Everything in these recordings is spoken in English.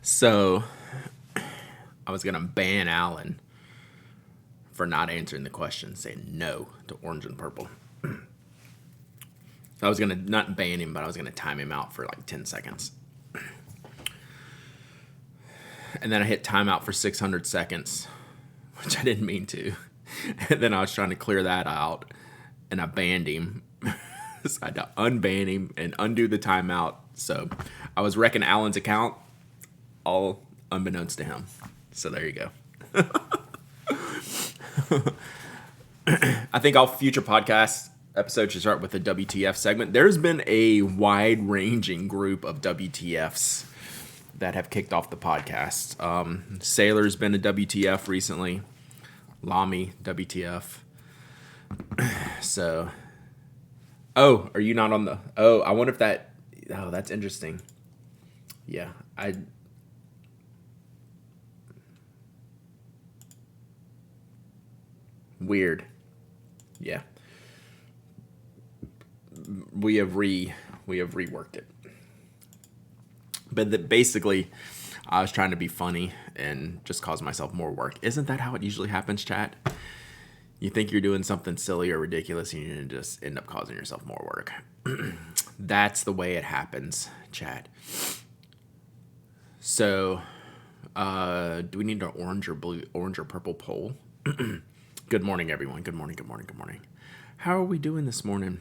So I was gonna ban Alan for not answering the question, saying no to orange and purple. I was gonna not ban him, but I was gonna time him out for like 10 seconds. And then I hit timeout for 600 seconds, which I didn't mean to. And then I was trying to clear that out, and I banned him. So I had to unban him and undo the timeout. So I was wrecking Alan's account, all unbeknownst to him. So there you go. I think all future podcast episodes should start with a WTF segment. There's been a wide-ranging group of WTFs that have kicked off the podcast. Sailor's been a WTF recently. Lamy, WTF. So, are you not on the... I wonder if that... Oh, that's interesting. Yeah, Weird. Yeah. We have reworked it. But basically, I was trying to be funny and just cause myself more work. Isn't that how it usually happens, chat? You think you're doing something silly or ridiculous, and you just end up causing yourself more work. That's the way it happens, chat. So, do we need an orange or purple poll? Good morning, everyone. Good morning. How are we doing this morning?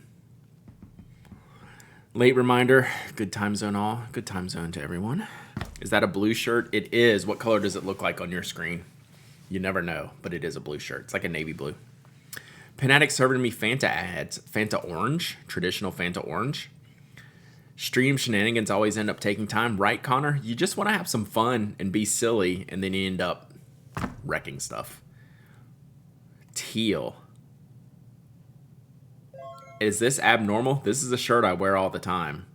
Late reminder, good time zone all. Good time zone to everyone. Is that a blue shirt? It is. What color does it look like on your screen? You never know, but it is a blue shirt. It's like a navy blue. Panatic serving me Fanta ads. Fanta orange, traditional Fanta orange. Stream shenanigans always end up taking time, right, Connor? You just want to have some fun and be silly, and then you end up wrecking stuff. Teal. Is this abnormal? This is a shirt I wear all the time.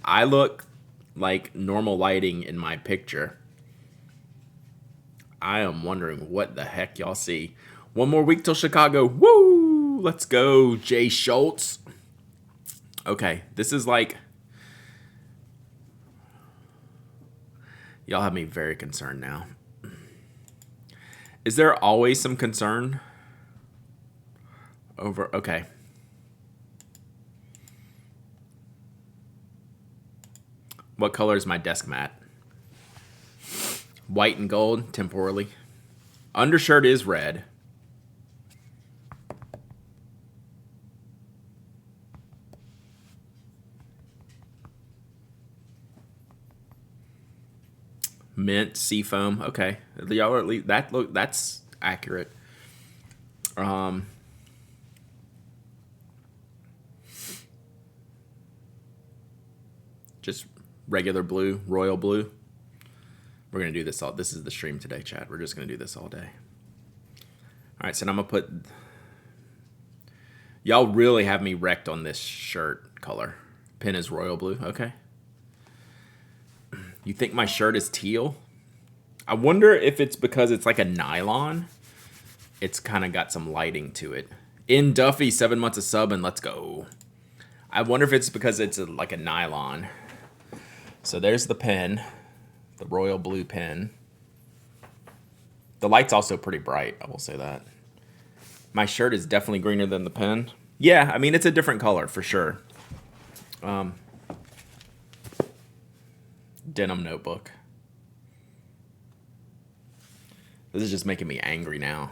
I look like normal lighting in my picture. I am wondering what the heck y'all see. One more week till Chicago. Woo! Let's go, Jay Schultz. Okay, this is like... Y'all have me very concerned now. Is there always some concern over... Okay. What color is my desk mat? White and gold, temporarily. Undershirt is red. Mint, seafoam. Okay, y'all are at least that's accurate. Just regular blue, royal blue. We're going to do this all. This is the stream today, chat. We're just going to do this all day. All right, so I'm going to put... Y'all really have me wrecked on this shirt color. Pin is royal blue. Okay. You think my shirt is teal? I wonder if it's because it's like a nylon. It's kind of got some lighting to it. In Duffy, 7 months of sub, and let's go. I wonder if it's because it's like a nylon. So there's the pen, the royal blue pen. The light's also pretty bright, I will say that. My shirt is definitely greener than the pen. Yeah, I mean, it's a different color for sure. Denim notebook. This is just making me angry now.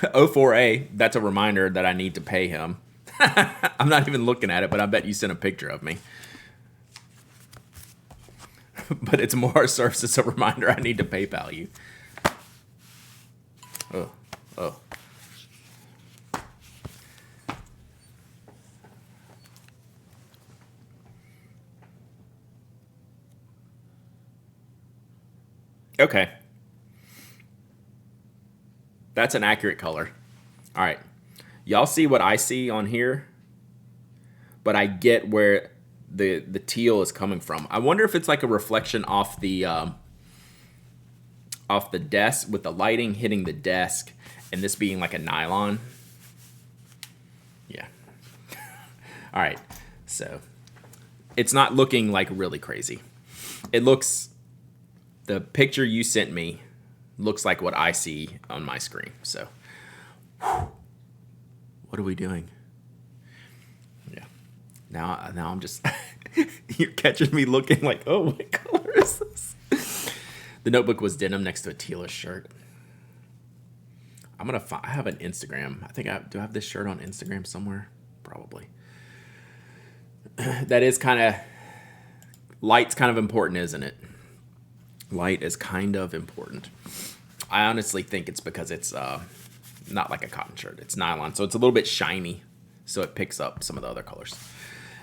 O4A, that's a reminder that I need to pay him. I'm not even looking at it, but I bet you sent a picture of me. But it's more serves as a reminder I need to PayPal you. Oh. Okay. That's an accurate color. All right. Y'all see what I see on here? But I get where the teal is coming from. I wonder if it's like a reflection off the desk with the lighting hitting the desk and this being like a nylon. Yeah. All right. So it's not looking like really crazy. It looks, the picture you sent me looks like what I see on my screen. So what are we doing? Yeah. Now I'm just, you're catching me looking like, oh, what color is this? The notebook was denim next to a tealish shirt. I have an Instagram. I think do I have this shirt on Instagram somewhere? Probably. That is kind of, light's kind of important, isn't it? Light is kind of important. I honestly think it's because it's not like a cotton shirt. It's nylon, so it's a little bit shiny, so it picks up some of the other colors.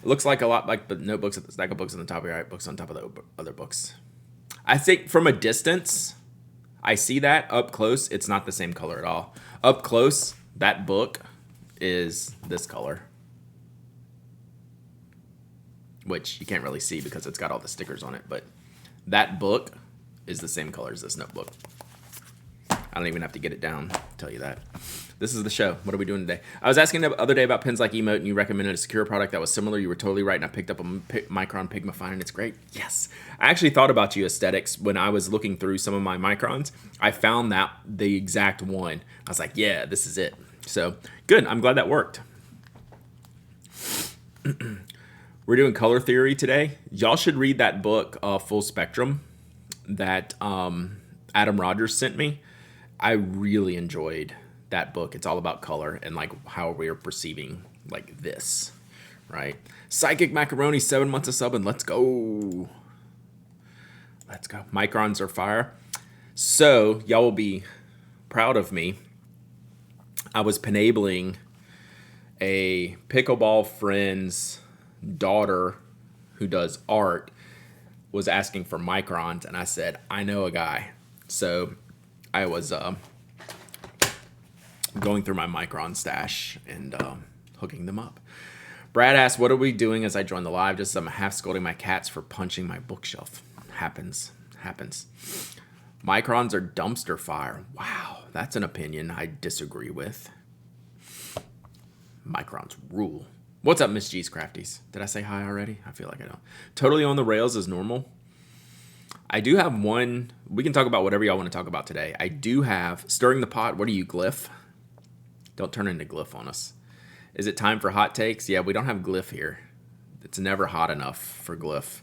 It looks like a lot like the notebooks, the stack of books on the top of your right, books on top of the other books. I think from a distance, I see that. Up close, it's not the same color at all. Up close, that book is this color, which you can't really see because it's got all the stickers on it, but that book is the same color as this notebook. I don't even have to get it down to tell you that. This is the show. What are we doing today? I was asking the other day about pens like Emote, and you recommended a secure product that was similar. You were totally right, and I picked up a Micron Pigma Fine, and it's great. Yes. I actually thought about you, Aesthetics, when I was looking through some of my Microns. I found that the exact one. I was like, yeah, this is it. So, good. I'm glad that worked. We're doing color theory today. Y'all should read that book, Full Spectrum, that Adam Rogers sent me. I really enjoyed that book. It's all about color and like how we're perceiving like this, right? Psychic Macaroni, 7 months of sub, and let's go. Let's go. Microns are fire. So y'all will be proud of me. I was penabling a pickleball friend's daughter who does art, was asking for microns, and I said, I know a guy. So I was going through my Micron stash and hooking them up. Brad asked, what are we doing as I join the live? Just I'm half scolding my cats for punching my bookshelf. Happens. Microns are dumpster fire. Wow, that's an opinion I disagree with. Microns rule. What's up, Miss G's Crafties? Did I say hi already? I feel like I don't. Totally on the rails is normal. I do have one. We can talk about whatever y'all want to talk about today. I do have stirring the pot. What are you, Glyph? Don't turn into Glyph on us. Is it time for hot takes? Yeah, we don't have Glyph here. It's never hot enough for Glyph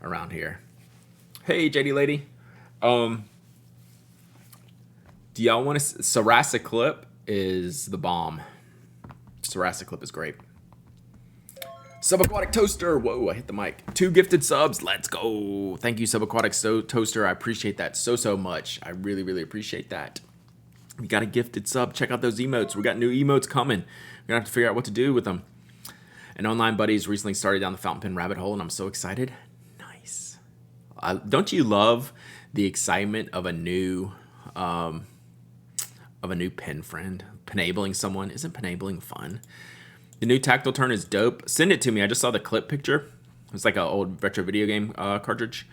around here. Hey, JD lady. Do y'all want to? Sarasa is the bomb. Sarasa is great. Subaquatic Toaster. Whoa, I hit the mic. 2 gifted subs. Let's go. Thank you, Subaquatic Toaster. I appreciate that so much. I really, really appreciate that. We got a gifted sub. Check out those emotes. We got new emotes coming. We're going to have to figure out what to do with them. An online buddy's recently started down the fountain pen rabbit hole, and I'm so excited. Nice. Don't you love the excitement of a new pen friend? Penabling someone. Isn't penabling fun? The new tactile turn is dope. Send it to me. I just saw the clip picture. It's like an old retro video game cartridge.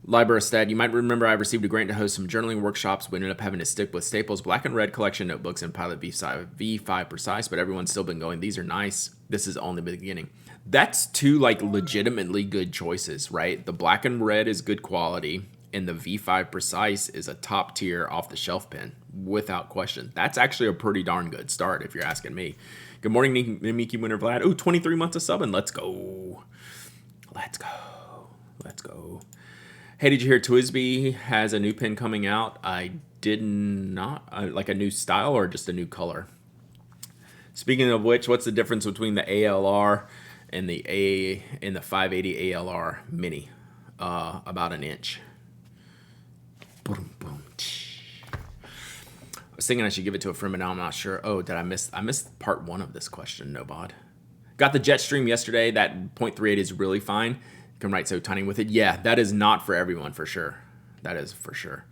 Library stat. You might remember I received a grant to host some journaling workshops. We ended up having to stick with Staples Black and Red collection notebooks and Pilot V5 Precise, but everyone's still been going, these are nice. This is only the beginning. That's 2 like legitimately good choices, right? The Black and Red is good quality, and the V5 Precise is a top tier off the shelf pen without question. That's actually a pretty darn good start if you're asking me. Good morning, Miki Winter Vlad. Oh, 23 months of subbing. Let's go. Hey, did you hear Twisby has a new pen coming out? I did not. Like a new style or just a new color? Speaking of which, what's the difference between the ALR and the 580 ALR Mini? About an inch. Boom, boom. I was thinking I should give it to a friend, but now I'm not sure. Oh, did I miss part 1 of this question, no bod. Got the Jetstream yesterday. That 0.38 is really fine. You can write so tiny with it. Yeah, that is not for everyone, for sure. That is for sure.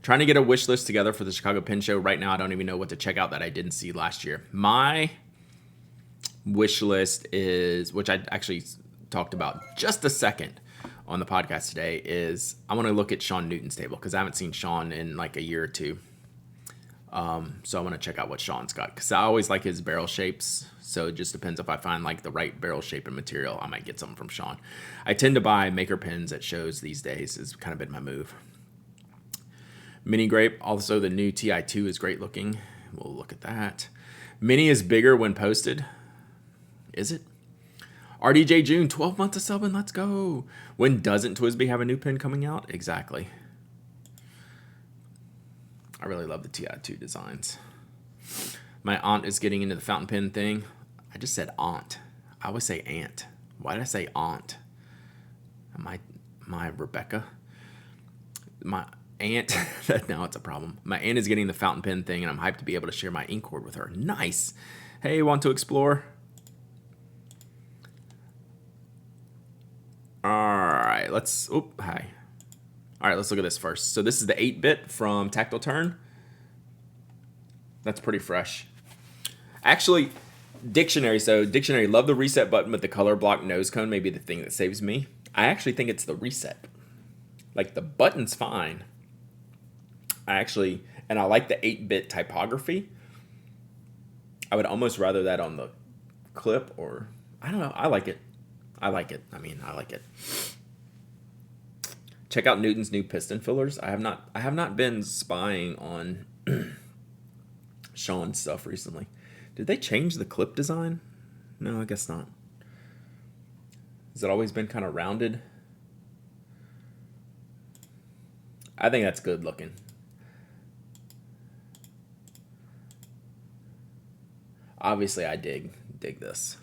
Trying to get a wish list together for the Chicago Pen Show. Right now, I don't even know what to check out that I didn't see last year. My wish list is, which I actually talked about just a second on the podcast today, is I want to look at Sean Newton's table because I haven't seen Sean in like a year or two. So I want to check out what Sean's got, because I always like his barrel shapes. So it just depends if I find like the right barrel shape and material, I might get something from Sean. I tend to buy maker pins at shows these days. Has kind of been my move. Mini grape, also the new Ti2 is great looking. We'll look at that. Mini is bigger when posted. Is it? RDJ June, 12 months of subbing. Let's go. When doesn't Twisby have a new pin coming out? Exactly. I really love the Ti2 designs. My aunt is getting into the fountain pen thing. I just said aunt. I always say aunt. Why did I say aunt? My Rebecca? My aunt. Now it's a problem. My aunt is getting the fountain pen thing, and I'm hyped to be able to share my ink cord with her. Nice. Hey, want to explore? Alright, let's... Oop, hi. Alright, let's look at this first. So this is the 8-bit from Tactile Turn. That's pretty fresh. Actually, Dictionary. So Dictionary, love the reset button, but the color block nose cone may be the thing that saves me. I actually think it's the reset. Like, the button's fine. And I like the 8-bit typography. I would almost rather that on the clip, or... I don't know, I like it. I like it. I like it. Check out Newton's new piston fillers. I have not been spying on Sean's stuff recently. Did they change the clip design? No, I guess not. Has it always been kind of rounded? I think that's good looking. Obviously, I dig this.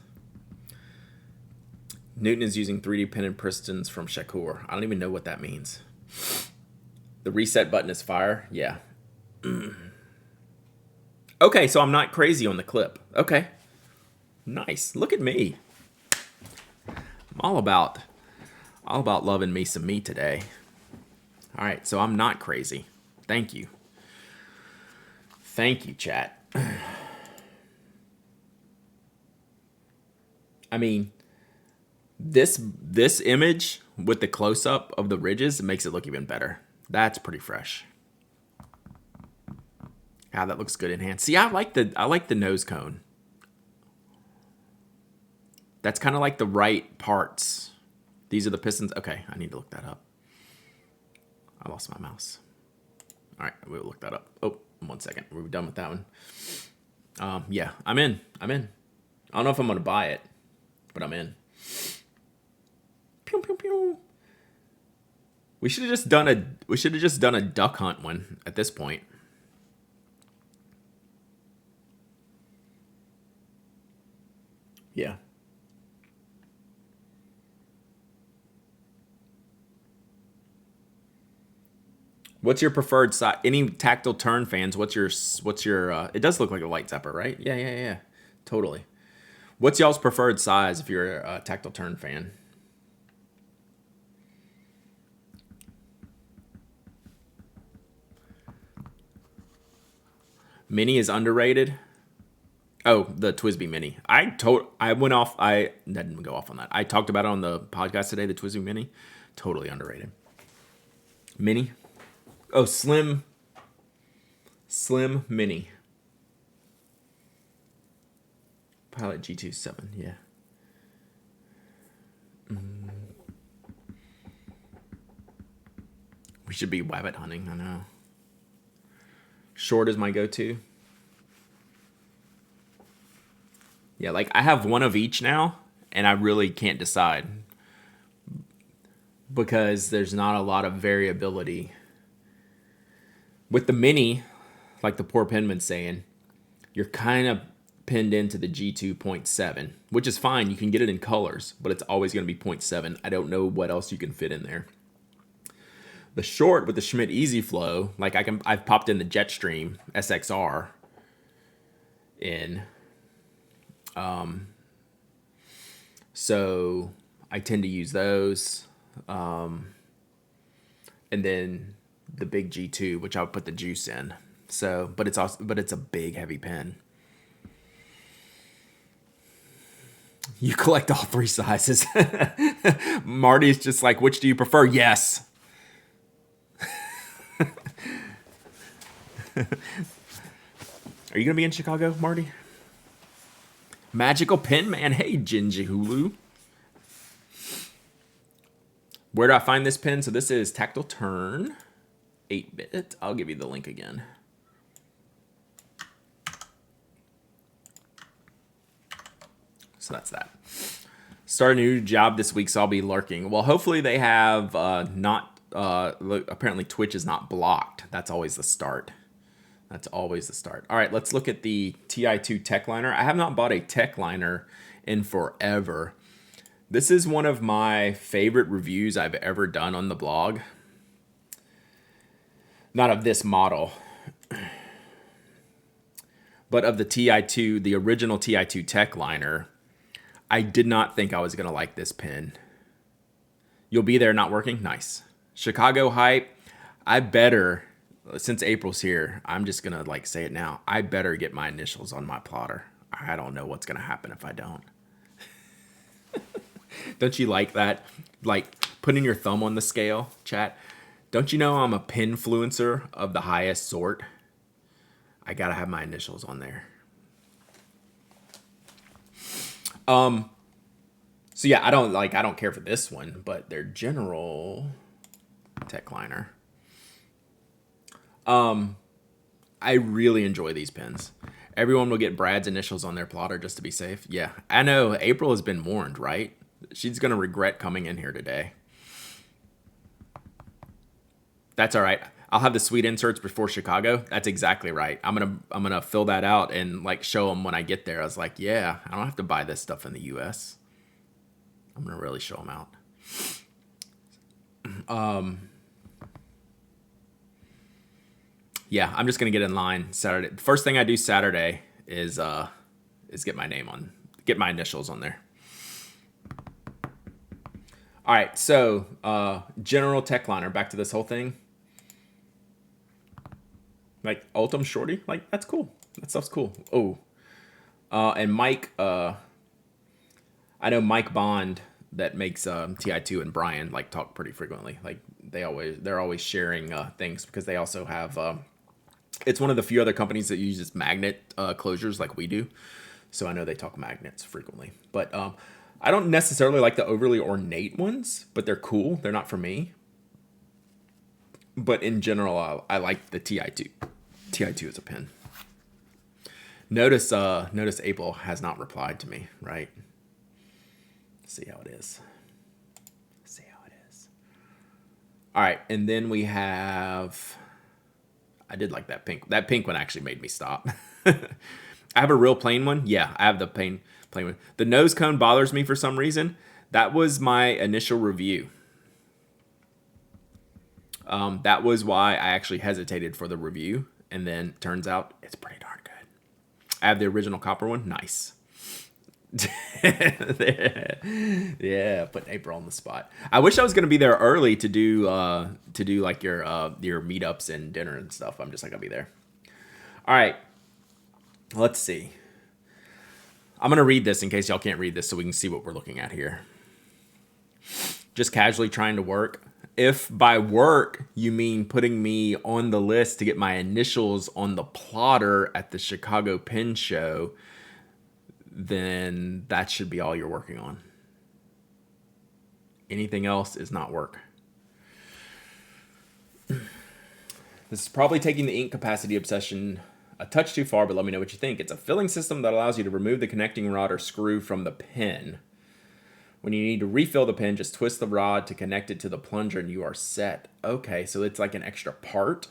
Newton is using 3D printed pistons from Shakur. I don't even know what that means. The reset button is fire. Yeah. Okay, so I'm not crazy on the clip. Okay. Nice. Look at me. I'm all about loving me some me today. All right, so I'm not crazy. Thank you. Thank you, chat. I mean, this image with the close-up of the ridges makes it look even better. That's pretty fresh. Yeah, that looks good in hand. See, I like the nose cone. That's kind of like the right parts. These are the pistons. Okay, I need to look that up. I lost my mouse. All right, we'll look that up. Oh, 1 second. We're done with that one. Yeah, I'm in. I don't know if I'm gonna buy it, but I'm in. Pew, pew, pew. We should have just done a duck hunt one at this point. Yeah. What's your preferred size? Any Tactile Turn fans? What's your? It does look like a light zapper, right? Yeah. Totally. What's y'all's preferred size if you're a Tactile Turn fan? Mini is underrated. Oh, the Twisby Mini. I didn't go off on that. I talked about it on the podcast today, the Twisby Mini. Totally underrated. Mini. Oh, Slim Mini. Pilot G27, yeah. We should be wabbit hunting, I know. Short is my go-to. Yeah, like I have one of each now, and I really can't decide because there's not a lot of variability. With the Mini, like the poor penman's saying, you're kind of pinned into the G2.7, which is fine. You can get it in colors, but it's always going to be 0.7. I don't know what else you can fit in there. The Short with the Schmidt Easy Flow, like I've popped in the Jetstream SXR in. So I tend to use those. And then the big G2, which I would put the juice in. So, but it's a big heavy pen. You collect all three sizes. Marty's just like, which do you prefer? Yes. Are you going to be in Chicago, Marty? Magical Pen Man. Hey, Gingy Hulu. Where do I find this pen? So this is Tactile Turn 8-bit. I'll give you the link again. So that's that. Start a new job this week, so I'll be lurking. Well, hopefully they have apparently Twitch is not blocked. That's always the start. That's always the start. All right, let's look at the Ti2 Techliner. I have not bought a Techliner in forever. This is one of my favorite reviews I've ever done on the blog. Not of this model, but of the Ti2, the original Ti2 Techliner. I did not think I was going to like this pen. You'll be there, not working? Nice. Chicago hype. I better, since April's here, I'm just going to say it now. I better get my initials on my plotter. I don't know what's going to happen if I don't. Don't you like that? Like putting your thumb on the scale, chat? Don't you know I'm a pinfluencer of the highest sort? I got to have my initials on there. So yeah, I don't care for this one, but their general Techliner. I really enjoy these pens. Everyone will get Brad's initials on their plotter just to be safe. Yeah, I know April has been warned, right? She's going to regret coming in here today. That's all right. I'll have the sweet inserts before Chicago. That's exactly right. I'm gonna fill that out and show them when I get there. I was like, yeah, I don't have to buy this stuff in the U.S. I'm gonna really show them out. Yeah, I'm just gonna get in line Saturday. First thing I do Saturday is get my initials on there. All right, so General Techliner. Back to this whole thing. Ultim Shorty, that's cool. That stuff's cool. Oh, and Mike. I know Mike Bond that makes Ti2 and Brian talk pretty frequently. They're always sharing things because they also have. It's one of the few other companies that uses magnet closures like we do, so I know they talk magnets frequently. But I don't necessarily like the overly ornate ones, but they're cool. They're not for me. But in general, I like the Ti2. Ti2 is a pen. Notice April has not replied to me, right? Let's see how it is. All right, and then we have. I did like that pink. That pink one actually made me stop. I have a real plain one. Yeah, I have the plain one. The nose cone bothers me for some reason. That was my initial review. That was why I actually hesitated for the review, and then turns out it's pretty darn good. I have the original copper one. Nice. Yeah, putting April on the spot. I wish I was gonna be there early to do your meetups and dinner and stuff. I'm just not gonna be there. All right, let's see. I'm gonna read this in case y'all can't read this, so we can see what we're looking at here. Just casually trying to work. If by work you mean putting me on the list to get my initials on the plotter at the Chicago Pen Show, then that should be all you're working on. Anything else is not work. This is probably taking the ink capacity obsession a touch too far, but let me know what you think. It's a filling system that allows you to remove the connecting rod or screw from the pen. When you need to refill the pen, just twist the rod to connect it to the plunger and you are set. Okay, so it's like an extra part.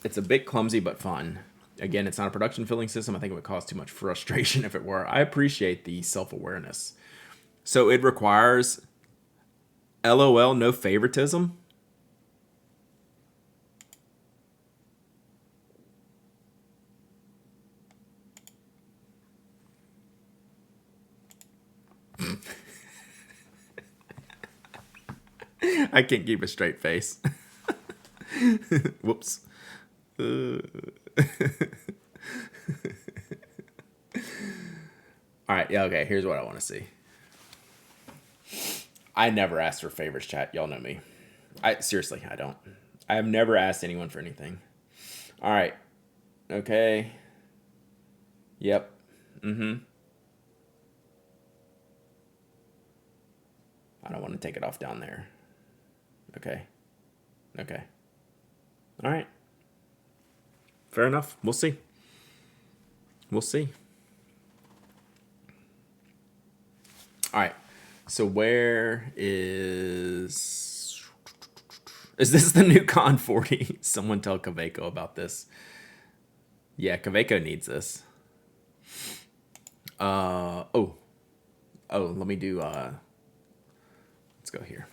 It's a bit clumsy, but fun. Again, it's not a production filling system. I think it would cause too much frustration if it were. I appreciate the self-awareness. So it requires LOL, no favoritism. I can't keep a straight face. Whoops. All right, yeah, okay, here's what I want to see. I never ask for favors, chat. Y'all know me. Seriously, I don't. I have never asked anyone for anything. All right. Okay. Yep. Mm-hmm. I don't want to take it off down there. Okay. Okay. All right. Fair enough. We'll see. We'll see. All right. So where is this the new Con 40? Someone tell Kaveco about this. Yeah, Kaveco needs this. Oh, let me do let's go here.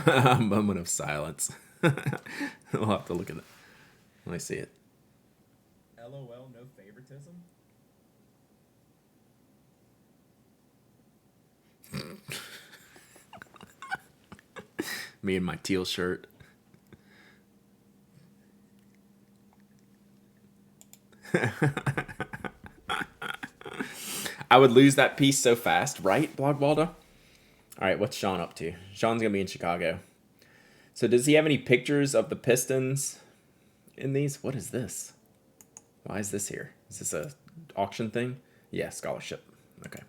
Moment of silence. We'll have to look at it. Let me see it. LOL, no favoritism? Me in my teal shirt. I would lose that piece so fast, right, Blogbalda? All right, what's Sean up to? Sean's going to be in Chicago. So does he have any pictures of the Pistons in these? What is this? Why is this here? Is this a auction thing? Yeah, scholarship. Okay.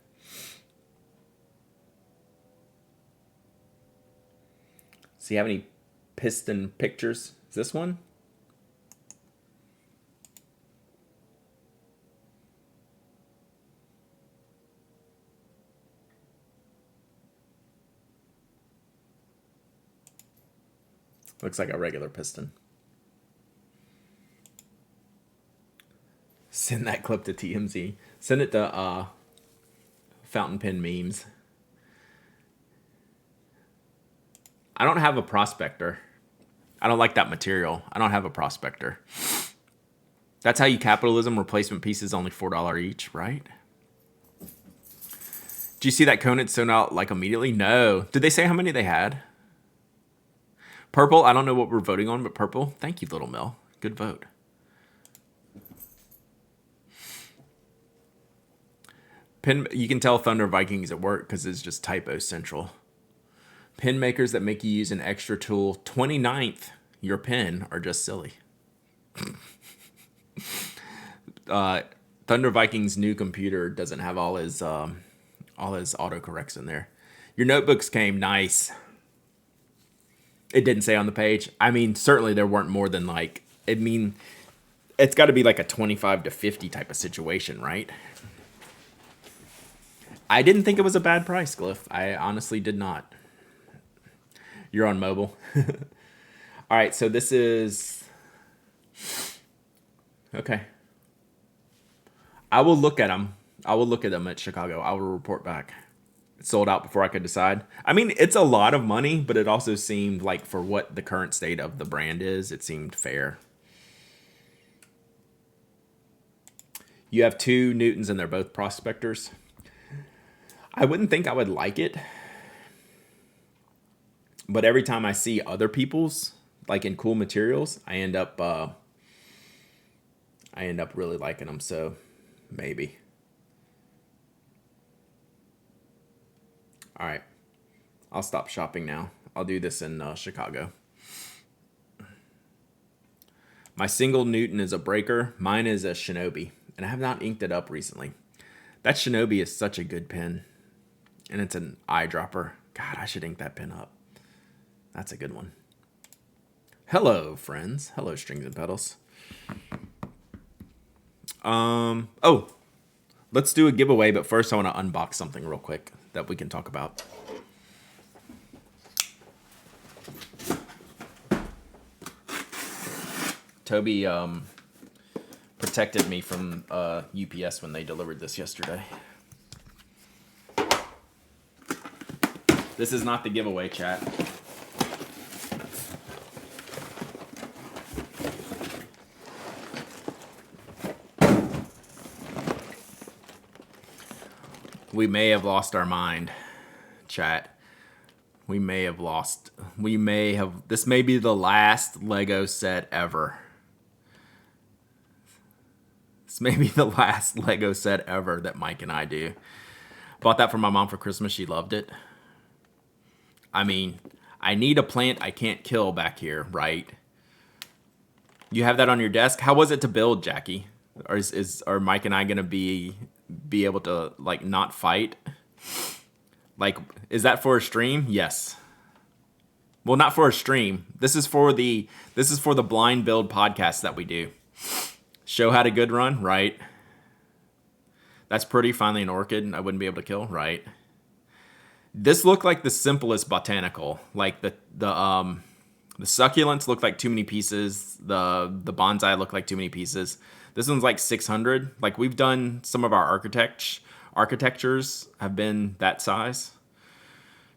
Does he have any Piston pictures? Is this one? Looks like a regular Piston. Send that clip to TMZ. Send it to Fountain Pen Memes. I don't have a prospector. I don't like that material. I don't have a prospector. That's how you capitalism replacement pieces only $4 each, right? Do you see that Conant sold out like immediately? No. Did they say how many they had? Purple, I don't know what we're voting on, but purple. Thank you, Little Mill. Good vote. Pin, you can tell Thunder Vikings at work because it's just typo central. Pin makers that make you use an extra tool 29th your pin are just silly. Thunder Vikings' new computer doesn't have all his autocorrects in there. Your notebooks came nice. It didn't say on the page. I mean, certainly there weren't more than like, I mean, it's got to be like a 25 to 50 type of situation, right? I didn't think it was a bad price, Glyph. I honestly did not. You're on mobile. All right, so this is... Okay. I will look at them. I will look at them at Chicago. I will report back. It sold out before I could decide. I mean, it's a lot of money, but it also seemed like for what the current state of the brand is, it seemed fair. You have two Newtons and they're both prospectors. I wouldn't think I would like it. But every time I see other people's, like in cool materials, I end up really liking them. So maybe. All right. I'll stop shopping now. I'll do this in Chicago. My single Newton is a breaker. Mine is a Shinobi. And I have not inked it up recently. That Shinobi is such a good pen. And it's an eyedropper. God, I should ink that pen up. That's a good one. Hello, friends. Hello, Strings and Pedals. Oh, let's do a giveaway, but first I want to unbox something real quick that we can talk about. Toby protected me from UPS when they delivered this yesterday. This is not the giveaway, chat. We may have lost our mind, chat. This may be the last Lego set ever. This may be the last Lego set ever that Mike and I do. Bought that for my mom for Christmas. She loved it. I mean, I need a plant I can't kill back here, right? You have that on your desk? How was it to build, Jackie? Or are Mike and I gonna be able to like not fight? Like, is that for a stream? Yes. Well, not for a stream. This is for the blind build podcast that we do. Show how to good run, right? That's pretty. Finally an orchid I wouldn't be able to kill, right? This looked like the simplest botanical. Like the succulents looked like too many pieces. The bonsai looked like too many pieces. This one's like 600. Like we've done some of our architectures have been that size.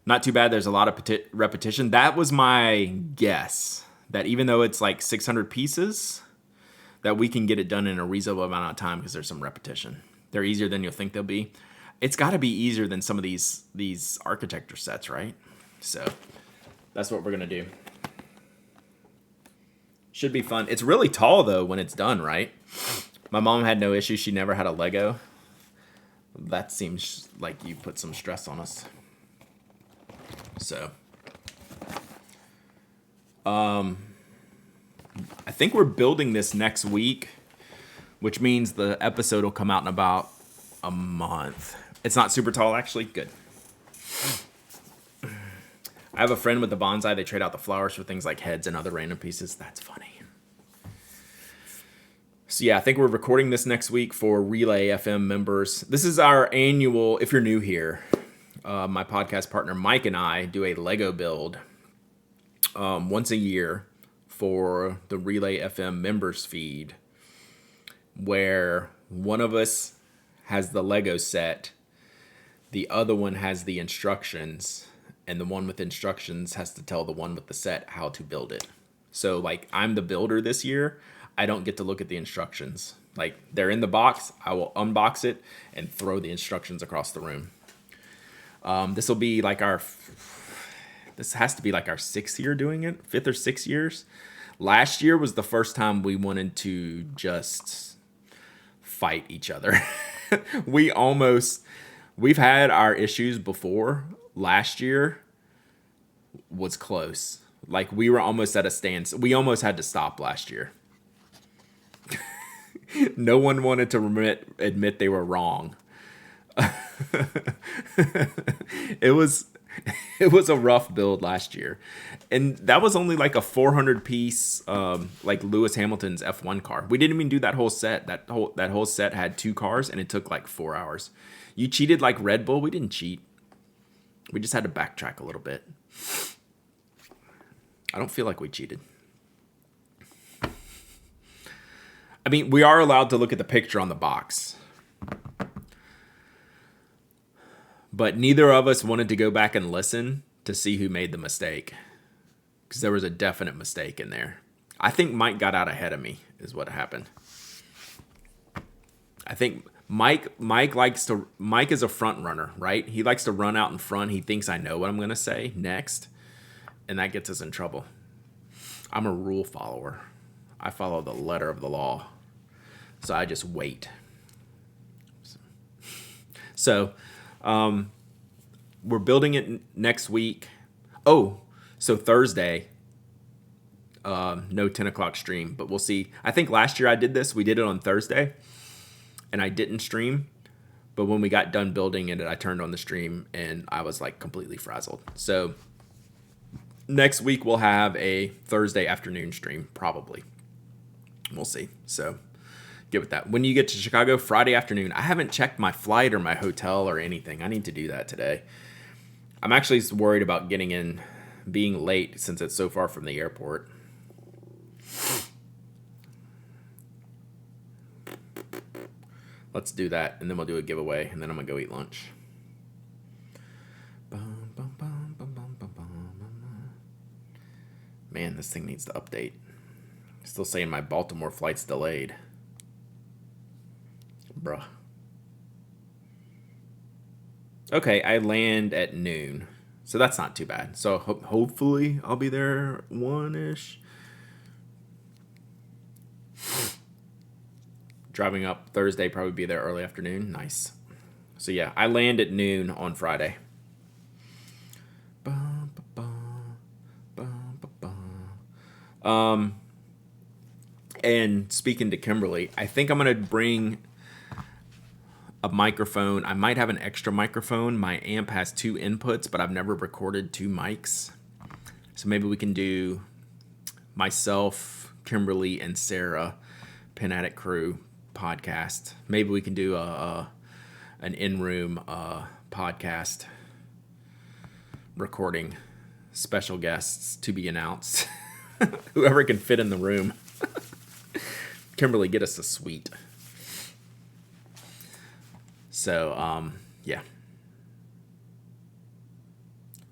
Not too bad. There's a lot of repetition. That was my guess. That even though it's like 600 pieces, that we can get it done in a reasonable amount of time because there's some repetition. They're easier than you'll think they'll be. It's got to be easier than some of these architecture sets, right? So that's what we're gonna do. Should be fun. It's really tall though when it's done, right? My mom had no issue. She never had a Lego. That seems like you put some stress on us. So, I think we're building this next week, which means the episode will come out in about a month. It's not super tall, actually. Good. I have a friend with the bonsai. They trade out the flowers for things like heads and other random pieces. That's funny. So yeah, I think we're recording this next week for Relay FM members. This is our annual, if you're new here, my podcast partner Mike and I do a Lego build once a year for the Relay FM members feed, where one of us has the Lego set, the other one has the instructions, and the one with instructions has to tell the one with the set how to build it. So like I'm the builder this year. I don't get to look at the instructions. Like they're in the box. I will unbox it and throw the instructions across the room. This will be like this has to be like our 6th year doing it, 5th or 6th years. Last year was the first time we wanted to just fight each other. We've had our issues before. Last year was close. Like we were almost at a standstill. We almost had to stop last year. No one wanted to admit they were wrong. It was a rough build last year, and that was only like a 400 piece like Lewis Hamilton's F1 car. We didn't even do that whole set. That whole set had 2 cars, and it took like 4 hours. You cheated like Red Bull. We didn't cheat. We just had to backtrack a little bit. I don't feel like we cheated. I mean, we are allowed to look at the picture on the box. But neither of us wanted to go back and listen to see who made the mistake. Because there was a definite mistake in there. I think Mike got out ahead of me, is what happened. I think Mike is a front runner, right? He likes to run out in front. He thinks I know what I'm going to say next. And that gets us in trouble. I'm a rule follower. I follow the letter of the law. So I just wait. So, we're building it next week. Oh, so Thursday, no 10 o'clock stream, but we'll see. I think last year I did this. We did it on Thursday, and I didn't stream. But when we got done building it, I turned on the stream, and I was like completely frazzled. So next week we'll have a Thursday afternoon stream, probably. We'll see. So get with that. When you get to Chicago, Friday afternoon. I haven't checked my flight or my hotel or anything. I need to do that today. I'm actually worried about being late since it's so far from the airport. Let's do that, and then we'll do a giveaway, and then I'm going to go eat lunch. Man, this thing needs to update. Still saying my Baltimore flight's delayed. Bruh. Okay, I land at noon. So that's not too bad. So hopefully I'll be there 1-ish. Driving up Thursday, probably be there early afternoon. Nice. So yeah, I land at noon on Friday. And speaking to Kimberly, I think I'm going to bring a microphone. I might have an extra microphone. My amp has 2 inputs, but I've never recorded 2 mics. So maybe we can do myself, Kimberly, and Sarah, Pen Addict Crew podcast. Maybe we can do an in-room podcast recording, special guests to be announced. Whoever can fit in the room. Kimberly, get us a suite. So, yeah.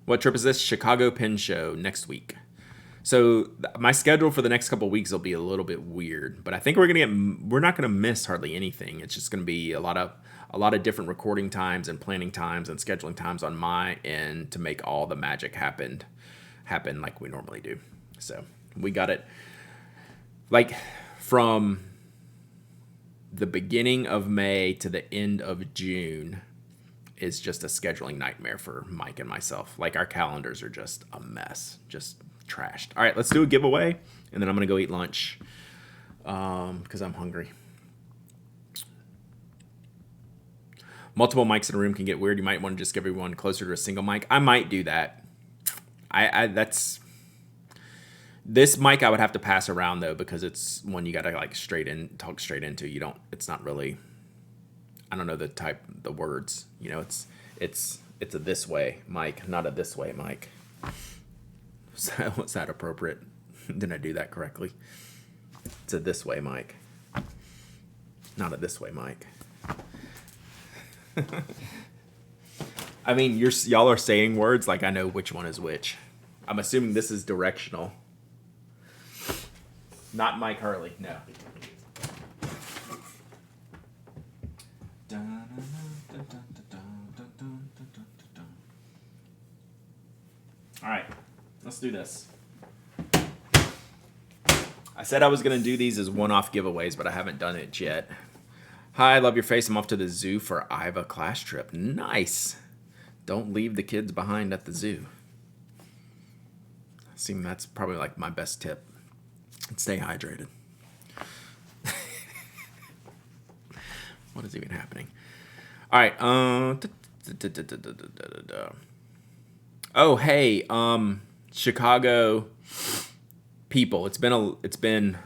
What trip is this? Chicago Pen Show next week. So my schedule for the next couple of weeks will be a little bit weird, but I think we're not gonna miss hardly anything. It's just gonna be a lot of different recording times and planning times and scheduling times on my end to make all the magic happen like we normally do. So we got it like from the beginning of May to the end of June is just a scheduling nightmare for Mike and myself. Like our calendars are just a mess, just trashed. All right, let's do a giveaway, and then I'm gonna go eat lunch because I'm hungry. Multiple mics in a room can get weird. You might want to just give everyone closer to a single mic. I might do that. That's this mic I would have to pass around though, because it's one you gotta like talk straight into. You don't. It's not really. I don't know the words. You know, it's a this way mic, not a this way mic. So was that appropriate? Did I do that correctly? It's a this way mic, not a this way mic. I mean, y'all are saying words like I know which one is which. I'm assuming this is directional. Not Mike Hurley, no. All right, let's do this. I said I was going to do these as one-off giveaways, but I haven't done it yet. Hi, I love your face. I'm off to the zoo for Iva class trip. Nice. Don't leave the kids behind at the zoo. That's probably like my best tip. Stay hydrated. What is even happening? All right. Oh, hey, Chicago people. It's been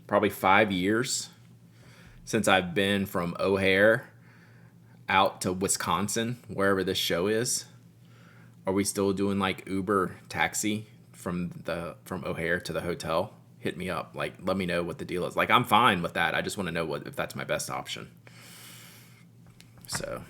probably 5 years since I've been from O'Hare out to Wisconsin, wherever this show is. Are we still doing like Uber taxi from O'Hare to the hotel? Hit me up. Like, let me know what the deal is. Like, I'm fine with that. I just want to know if that's my best option. So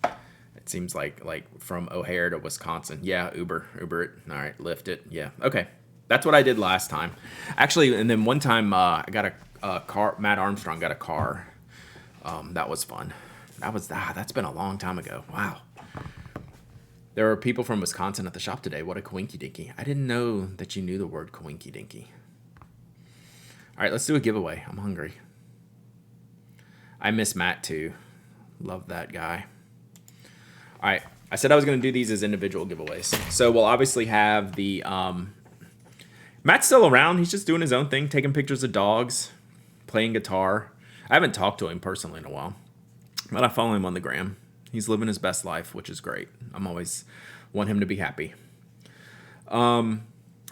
it seems like from O'Hare to Wisconsin. Yeah, Uber it. All right, Lyft it. Yeah, okay. That's what I did last time. Actually, and then one time I got a car. Matt Armstrong got a car. That was fun. That's been a long time ago. Wow. There were people from Wisconsin at the shop today. What a coinky dinky. I didn't know that you knew the word coinky dinky. All right, let's do a giveaway. I'm hungry. I miss Matt too. Love that guy. All right, I said I was going to do these as individual giveaways. So we'll obviously have the... Matt's still around. He's just doing his own thing, taking pictures of dogs, playing guitar. I haven't talked to him personally in a while, but I follow him on the gram. He's living his best life, which is great. I'm always want him to be happy. So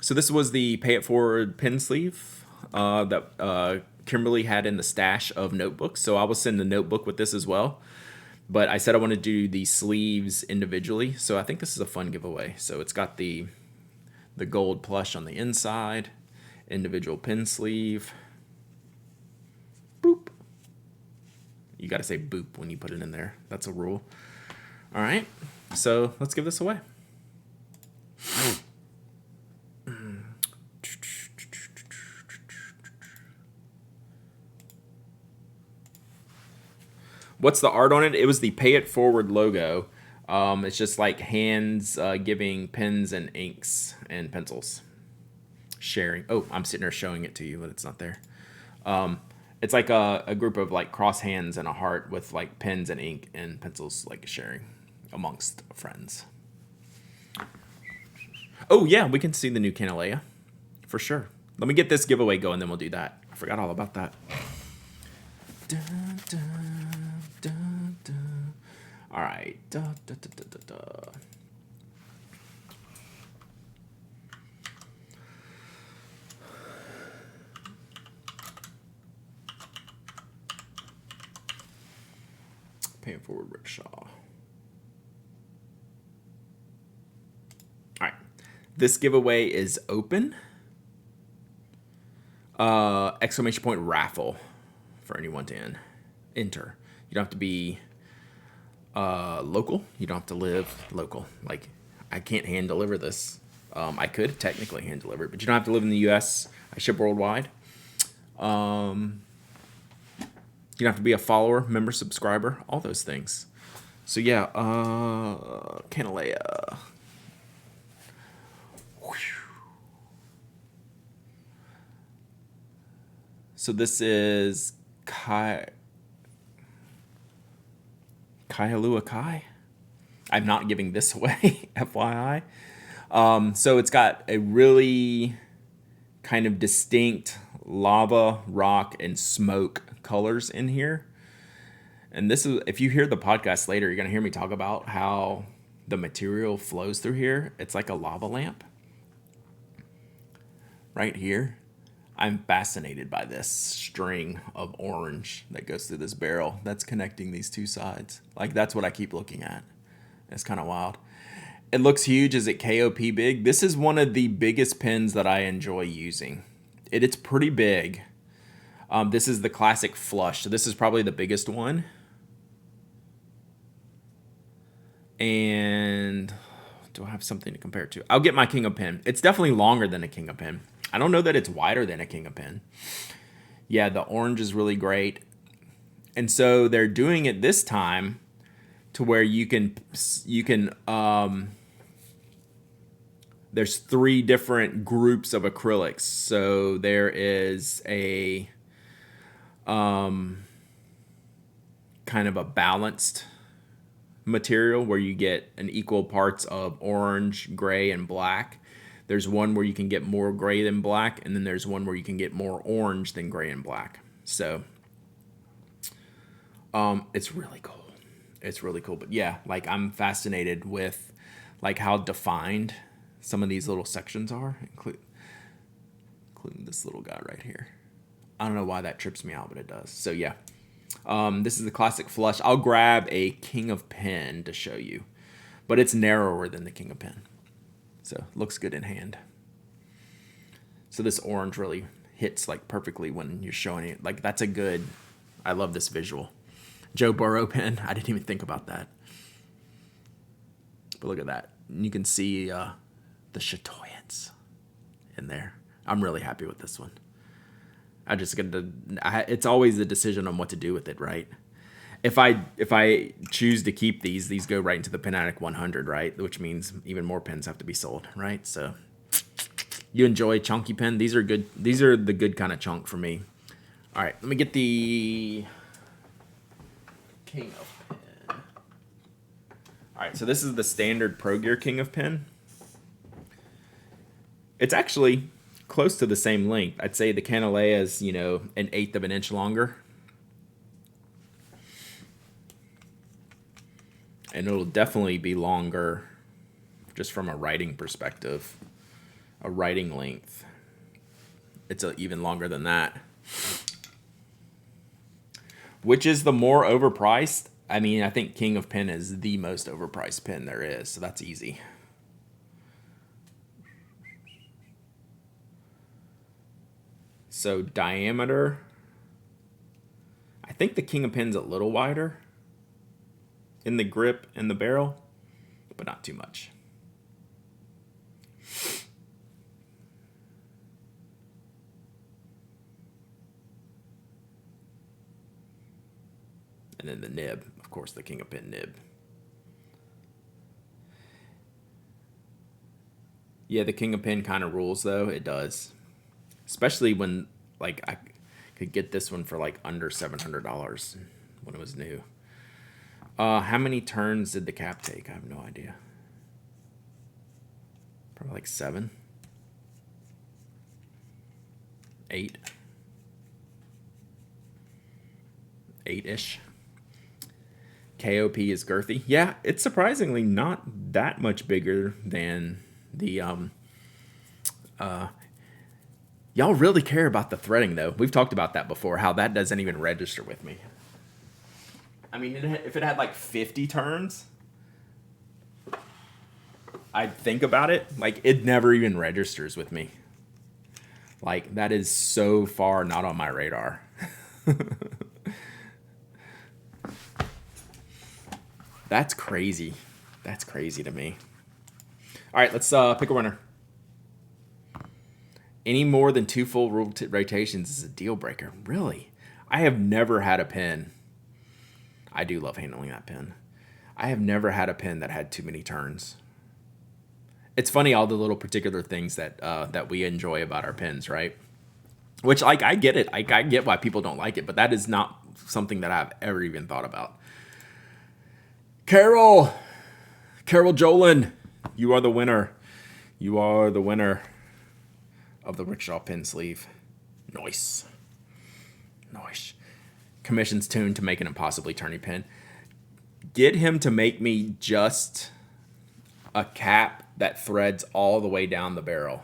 this was the Pay It Forward pen sleeve that Kimberly had in the stash of notebooks. So I will send the notebook with this as well. But I said I want to do the sleeves individually. So I think this is a fun giveaway. So it's got the gold plush on the inside, individual pen sleeve. Boop. You got to say boop when you put it in there. That's a rule. All right. So let's give this away. What's the art on it? It was the Pay It Forward logo. It's just like hands giving pens and inks and pencils. Sharing. Oh, I'm sitting there showing it to you, but it's not there. It's like a group of like cross hands and a heart with like pens and ink and pencils like sharing amongst friends. Oh yeah, we can see the new Canalea for sure. Let me get this giveaway going, then we'll do that. I forgot all about that. Dun, dun, dun, dun. All right. Dun, dun, dun, dun, dun, dun. Paying forward rickshaw. All right. This giveaway is open. Exclamation point raffle for anyone to enter. You don't have to be local. You don't have to live local. Like, I can't hand deliver this. I could technically hand deliver it, but you don't have to live in the U.S. I ship worldwide. You don't have to be a follower, member, subscriber, all those things. So yeah, Canalea. So this is Kaihalua Kai. I'm not giving this away, FYI. So it's got a really kind of distinct lava, rock, and smoke colors in here. And this is, if you hear the podcast later, you're going to hear me talk about how the material flows through here. It's like a lava lamp. Right here. I'm fascinated by this string of orange that goes through this barrel that's connecting these two sides. Like, that's what I keep looking at. It's kind of wild. It looks huge. Is it KOP big? This is one of the biggest pins that I enjoy using. It's pretty big. This is the classic flush. So this is probably the biggest one. And do I have something to compare it to? I'll get my King of Pin. It's definitely longer than a King of Pin. I don't know that it's wider than a King of Pin. Yeah, the orange is really great. And so they're doing it this time to where you can there's 3 different groups of acrylics. So there is a kind of a balanced material where you get an equal parts of orange, gray, and black. There's one where you can get more gray than black, and then there's one where you can get more orange than gray and black. So it's really cool. It's really cool. But yeah, like, I'm fascinated with like how defined some of these little sections are, including this little guy right here. I don't know why that trips me out, but it does. So yeah, this is the classic flush. I'll grab a King of Pin to show you, but it's narrower than the King of Pin. So looks good in hand. So this orange really hits like perfectly when you're showing it. Like, that's a good, I love this visual. Joe Burrow pen. I didn't even think about that. But look at that. You can see the chatoyance in there. I'm really happy with this one. It's always a decision on what to do with it, right? If I choose to keep these go right into the Pin Addict 100, right? Which means even more pins have to be sold, right? So you enjoy chunky pen. These are good. These are the good kind of chunk for me. All right, let me get the King of Pin. All right, so this is the standard Pro Gear King of Pin. It's actually close to the same length. I'd say the Canalea is, an 1/8 of an inch longer. And it'll definitely be longer just from a writing perspective, a writing length. It's even longer than that. Which is the more overpriced? I mean, I think King of Pin is the most overpriced pen there is, so that's easy. So diameter, I think the King of Pin's a little wider in the grip and the barrel, but not too much. And then the nib, of course, the King of Pin nib. Yeah, the King of Pin kind of rules, though. It does. Especially when, like, I could get this one for, like, under $700 when it was new. How many turns did the cap take? I have no idea. Probably like 7. 8. 8-ish. KOP is girthy. Yeah, it's surprisingly not that much bigger than the y'all really care about the threading though. We've talked about that before, how that doesn't even register with me. I mean, if it had like 50 turns, I'd think about it. Like, it never even registers with me. Like, that is so far not on my radar. That's crazy. That's crazy to me. All right, let's pick a winner. Any more than 2 full rotations is a deal breaker. Really? I have never had a pen. I do love handling that pen. I have never had a pen that had too many turns. It's funny, all the little particular things that we enjoy about our pens, right? Which, like, I get it. I get why people don't like it, but that is not something that I've ever even thought about. Carol Jolin, you are the winner. You are the winner of the Rickshaw pen sleeve. Nice. Commission's tuned to make an impossibly turny pen. Get him to make me just a cap that threads all the way down the barrel.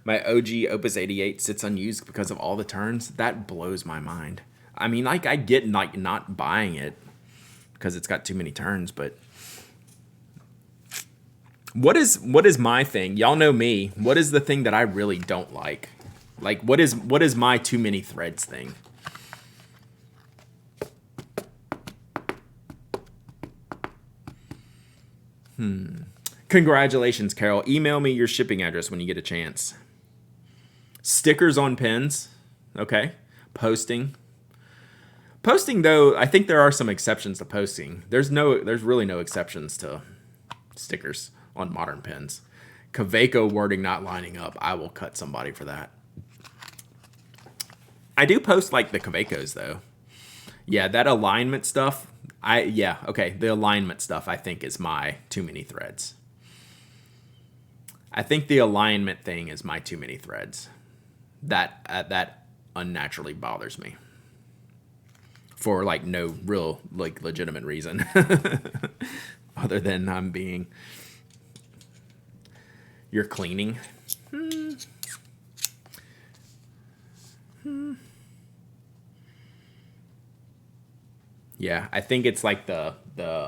My OG Opus 88 sits unused because of all the turns. That blows my mind. I mean, like, I get like not buying it because it's got too many turns, but what is my thing? Y'all know me. What is the thing that I really don't like? Like, what is my too many threads thing? Congratulations, Carol. Email me your shipping address when you get a chance. Stickers on pens. Okay. Posting, though, I think there are some exceptions to posting. There's really no exceptions to stickers on modern pens. Kaweco wording not lining up. I will cut somebody for that. I do post like the Kawecos though. Yeah, that alignment stuff. The alignment stuff I think is my too many threads. I think the alignment thing is my too many threads. That unnaturally bothers me. For like no real like legitimate reason. Other than you're cleaning. Yeah, I think it's like the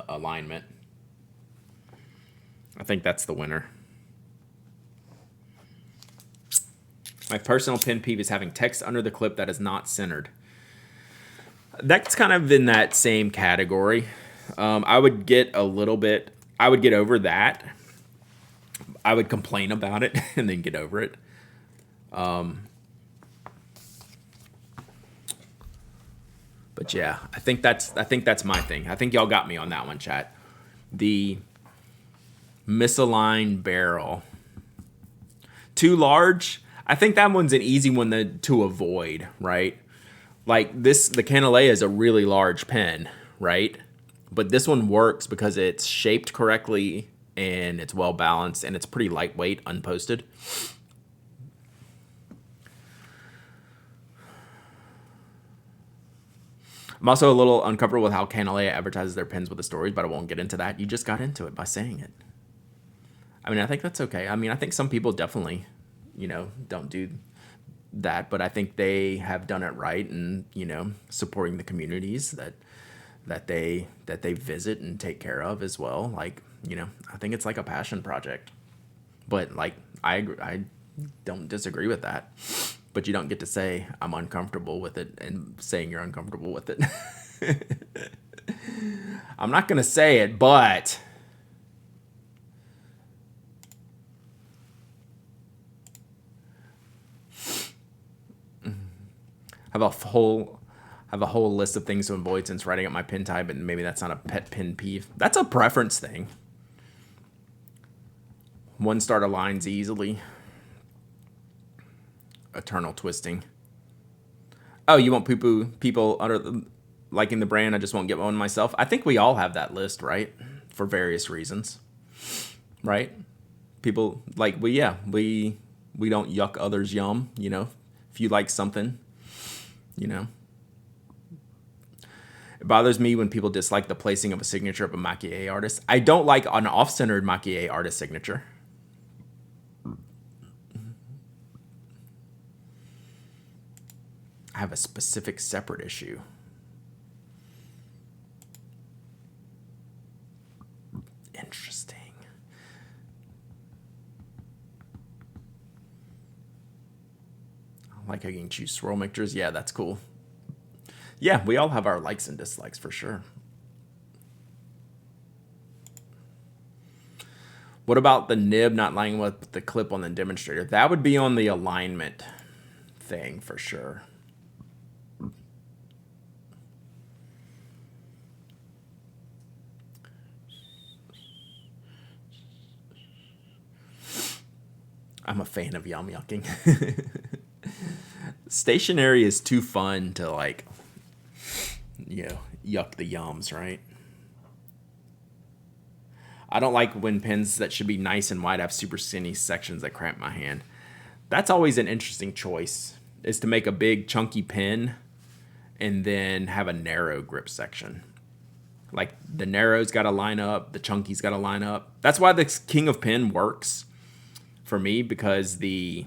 alignment. I think that's the winner. My personal pen peeve is having text under the clip that is not centered. That's kind of in that same category. I would get over that. I would complain about it and then get over it. But yeah, I think that's my thing. I think y'all got me on that one, chat. The misaligned barrel. Too large. I think that one's an easy one to avoid, right? Like the Canalea is a really large pen, right? But this one works because it's shaped correctly and it's well balanced and it's pretty lightweight, unposted. I'm also a little uncomfortable with how Canalea advertises their pens with the stories, but I won't get into that. You just got into it by saying it. I mean, I think that's okay. I mean, I think some people definitely, don't do that, but I think they have done it right and, supporting the communities that they visit and take care of as well. Like, I think it's like a passion project. But like I don't disagree with that. But you don't get to say I'm uncomfortable with it and saying you're uncomfortable with it. I'm not going to say it, but have a whole list of things to avoid since writing up my pen type, and maybe that's not a pet pen peeve. That's a preference thing. One starter lines easily. Eternal twisting. Oh, you want poo-poo people liking the brand? I just won't get one myself. I think we all have that list, right? For various reasons, right? People like we don't yuck others yum. You know, if you like something, you know. It bothers me when people dislike the placing of a signature of a maquille artist. I don't like an off-centered maquille artist signature. I have a specific separate issue. Interesting. I like how you can choose swirl mixtures. Yeah, that's cool. Yeah, we all have our likes and dislikes for sure. What about the nib not lining with the clip on the demonstrator? That would be on the alignment thing for sure. I'm a fan of yum yucking. Stationary is too fun to like, you know, yuck the yums, right? I don't like when pens that should be nice and wide have super skinny sections that cramp my hand. That's always an interesting choice, is to make a big chunky pen and then have a narrow grip section. Like the narrow's got to line up, the chunky's got to line up. That's why the King of Pen works for me, because the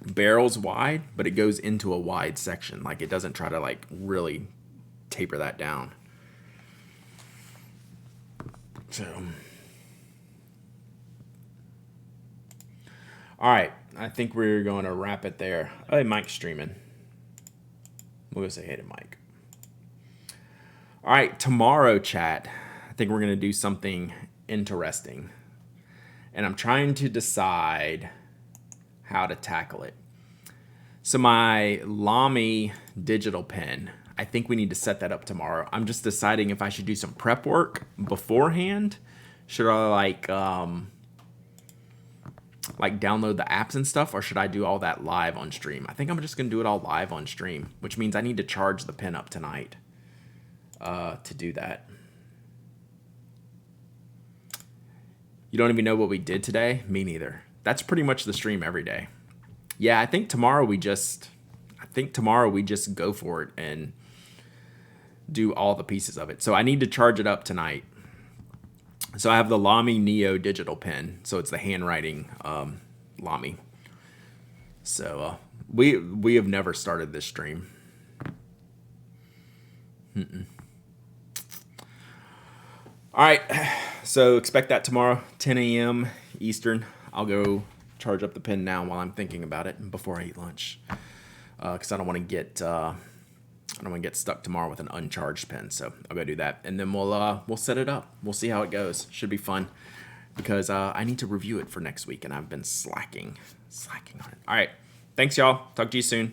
barrel's wide, but it goes into a wide section. Like it doesn't try to like really taper that down. So, all right, I think we're going to wrap it there. Hey, Mike's streaming. We'll go say hey to Mike. All right, tomorrow, chat, I think we're going to do something interesting. And I'm trying to decide how to tackle it. So my Lamy digital pen, I think we need to set that up tomorrow. I'm just deciding if I should do some prep work beforehand. Should I like download the apps and stuff, or should I do all that live on stream? I think I'm just gonna do it all live on stream, which means I need to charge the pen up tonight to do that. You don't even know what we did today? Me neither. That's pretty much the stream every day. Yeah, I think tomorrow we just go for it and do all the pieces of it. So I need to charge it up tonight. So I have the Lamy Neo digital pen. So it's the handwriting Lamy. So we have never started this stream. All right, so expect that tomorrow, 10 a.m. Eastern. I'll go charge up the pen now while I'm thinking about it before I eat lunch, because I don't want to get stuck tomorrow with an uncharged pen. So I'll go do that, and then we'll set it up. We'll see how it goes. Should be fun, because I need to review it for next week, and I've been slacking on it. All right, thanks y'all. Talk to you soon.